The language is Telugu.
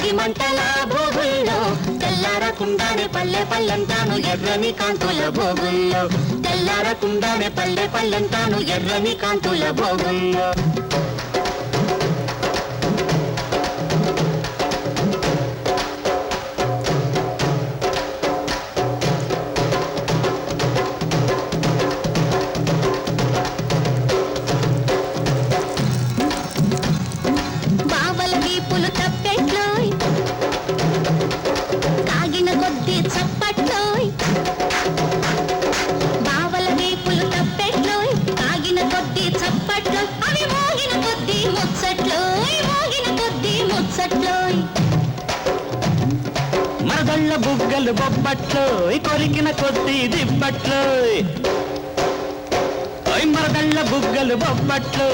భోగి మంటల భోగుల్లో తెల్లారకుండానే పల్లె పల్లెంతాను ఎర్రని కాంతుల భోగుల్లో తెల్లారకుండానే పల్లె పల్లెంతాను ఎర్రని కాంతుల భోగుల్లో మరదళ్ళ బుగ్గలు బొబ్బట్లు కొరికిన కొద్ది దిబ్బట్లు మరదళ్ళ బుగ్గలు బొబ్బట్లు